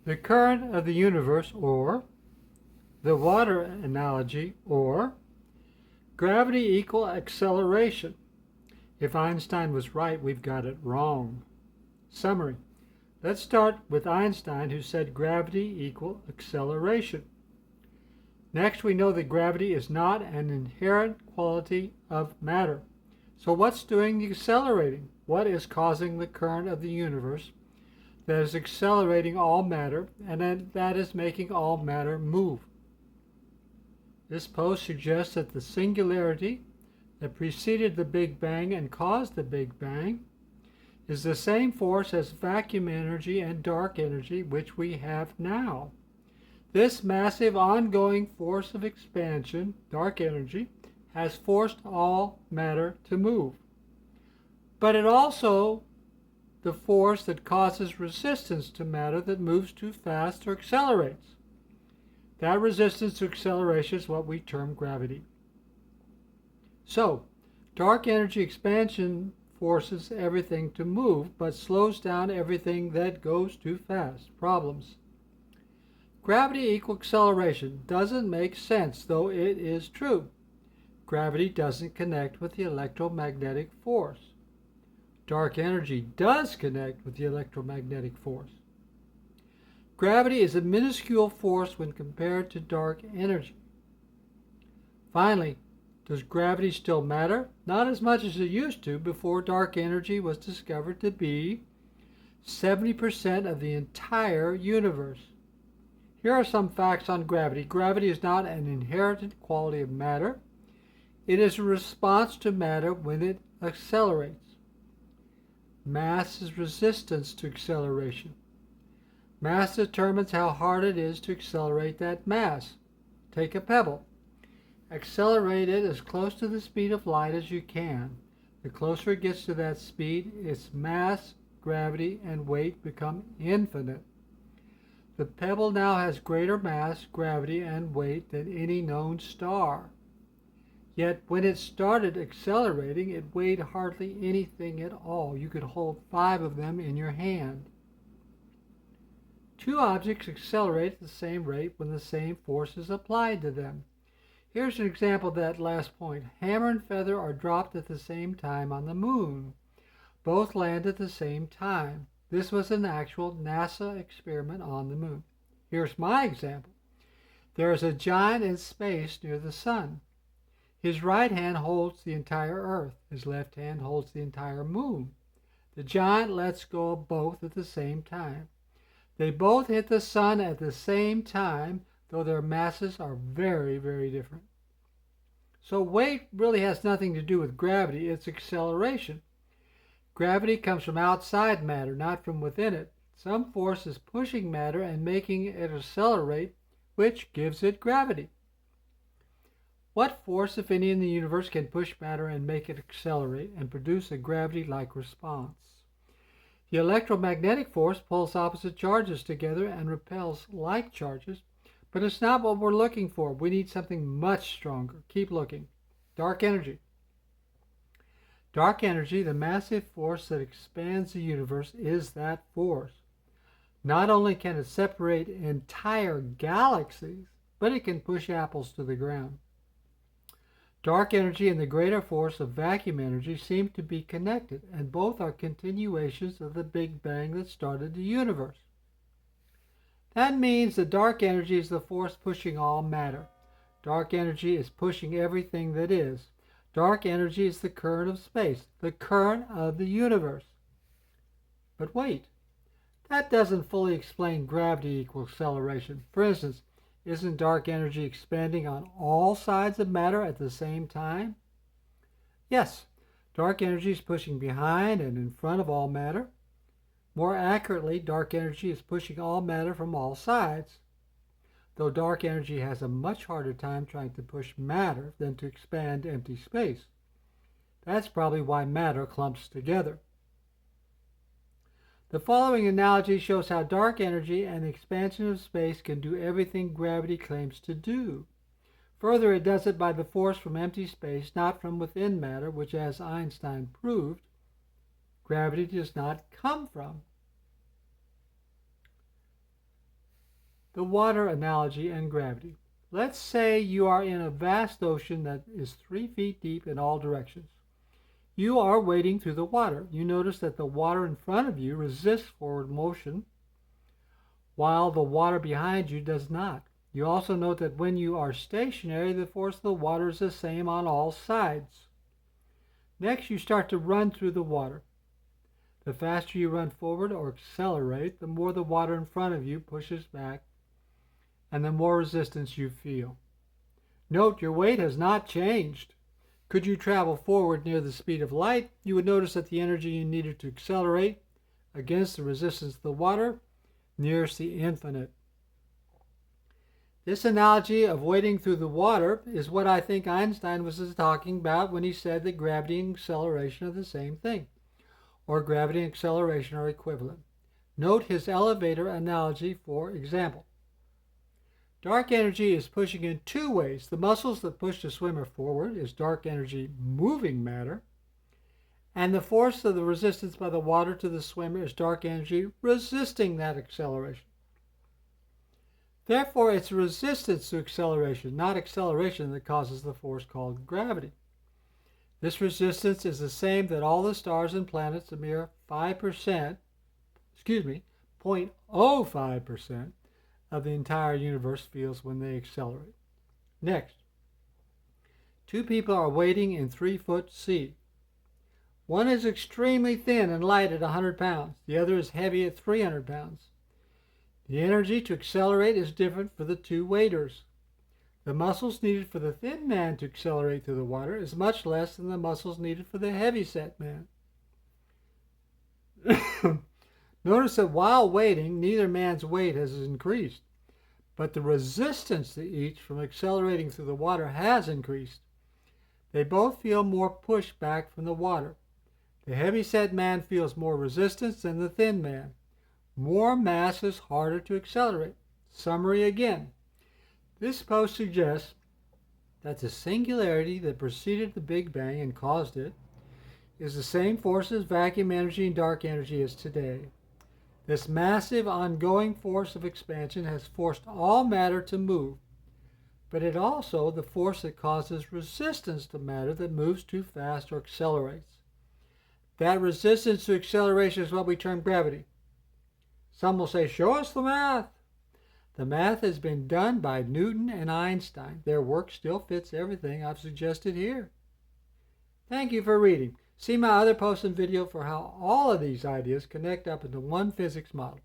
The current of the universe, or the water analogy, or gravity equal acceleration. If Einstein was right, we've got it wrong. Summary. Let's start with Einstein, who said gravity equal acceleration. Next, we know that gravity is not an inherent quality of matter. So what's doing the accelerating? What is causing the current of the universe that is accelerating all matter and that is making all matter move? This post suggests that the singularity that preceded the Big Bang and caused the Big Bang is the same force as vacuum energy and dark energy which we have now. This massive ongoing force of expansion, dark energy, has forced all matter to move. But it also the force that causes resistance to matter that moves too fast or accelerates. That resistance to acceleration is what we term gravity. So, dark energy expansion forces everything to move, but slows down everything that goes too fast. Problems. Gravity equal acceleration doesn't make sense, though it is true. Gravity doesn't connect with the electromagnetic force. Dark energy does connect with the electromagnetic force. Gravity is a minuscule force when compared to dark energy. Finally, does gravity still matter? Not as much as it used to before dark energy was discovered to be 70% of the entire universe. Here are some facts on gravity. Gravity is not an inherent quality of matter. It is a response to matter when it accelerates. Mass is resistance to acceleration. Mass determines how hard it is to accelerate that mass. Take a pebble. Accelerate it as close to the speed of light as you can. The closer it gets to that speed, its mass, gravity, and weight become infinite. The pebble now has greater mass, gravity, and weight than any known star. Yet when it started accelerating, it weighed hardly anything at all. You could hold 5 of them in your hand. Two objects accelerate at the same rate when the same force is applied to them. Here's an example of that last point. Hammer and feather are dropped at the same time on the moon. Both land at the same time. This was an actual NASA experiment on the moon. Here's my example. There is a giant in space near the sun. His right hand holds the entire Earth. His left hand holds the entire moon. The giant lets go of both at the same time. They both hit the sun at the same time, though their masses are very, very different. So weight really has nothing to do with gravity, it's acceleration. Gravity comes from outside matter, not from within it. Some force is pushing matter and making it accelerate, which gives it gravity. What force, if any, in the universe can push matter and make it accelerate and produce a gravity-like response? The electromagnetic force pulls opposite charges together and repels like charges, but it's not what we're looking for. We need something much stronger. Keep looking. Dark energy. Dark energy, the massive force that expands the universe, is that force. Not only can it separate entire galaxies, but it can push apples to the ground. Dark energy and the greater force of vacuum energy seem to be connected, and both are continuations of the Big Bang that started the universe. That means that dark energy is the force pushing all matter. Dark energy is pushing everything that is. Dark energy is the current of space, the current of the universe. But wait, that doesn't fully explain gravity equals acceleration. For instance, isn't dark energy expanding on all sides of matter at the same time? Yes, dark energy is pushing behind and in front of all matter. More accurately, dark energy is pushing all matter from all sides, though dark energy has a much harder time trying to push matter than to expand empty space. That's probably why matter clumps together. The following analogy shows how dark energy and the expansion of space can do everything gravity claims to do. Further, it does it by the force from empty space, not from within matter, which, as Einstein proved, gravity does not come from. the water analogy and gravity. Let's say you are in a vast ocean that is 3 feet deep in all directions. You are wading through the water. You notice that the water in front of you resists forward motion, while the water behind you does not. You also note that when you are stationary, the force of the water is the same on all sides. Next, you start to run through the water. The faster you run forward or accelerate, the more the water in front of you pushes back, and the more resistance you feel. Note your weight has not changed. Could you travel forward near the speed of light, you would notice that the energy you needed to accelerate against the resistance of the water nears the infinite. This analogy of wading through the water is what I think Einstein was talking about when he said that gravity and acceleration are the same thing, or gravity and acceleration are equivalent. Note his elevator analogy, for example. Dark energy is pushing in two ways. The muscles that push the swimmer forward is dark energy moving matter, and the force of the resistance by the water to the swimmer is dark energy resisting that acceleration. Therefore, it's resistance to acceleration, not acceleration, that causes the force called gravity. This resistance is the same that all the stars and planets, a mere 0.05% of the entire universe, feels when they accelerate. Next, two people are wading in 3-foot sea. One is extremely thin and light at 100 pounds. The other is heavy at 300 pounds. The energy to accelerate is different for the two waders. The muscles needed for the thin man to accelerate through the water is much less than the muscles needed for the heavy-set man. Notice that while wading, neither man's weight has increased, but the resistance to each from accelerating through the water has increased. They both feel more pushback from the water. The heavy-set man feels more resistance than the thin man. More mass is harder to accelerate. Summary again. This post suggests that the singularity that preceded the Big Bang and caused it is the same force as vacuum energy and dark energy is today. This massive ongoing force of expansion has forced all matter to move, but it also the force that causes resistance to matter that moves too fast or accelerates. That resistance to acceleration is what we term gravity. Some will say, show us the math. The math has been done by Newton and Einstein. Their work still fits everything I've suggested here. Thank you for reading. See my other posts and video for how all of these ideas connect up into one physics model.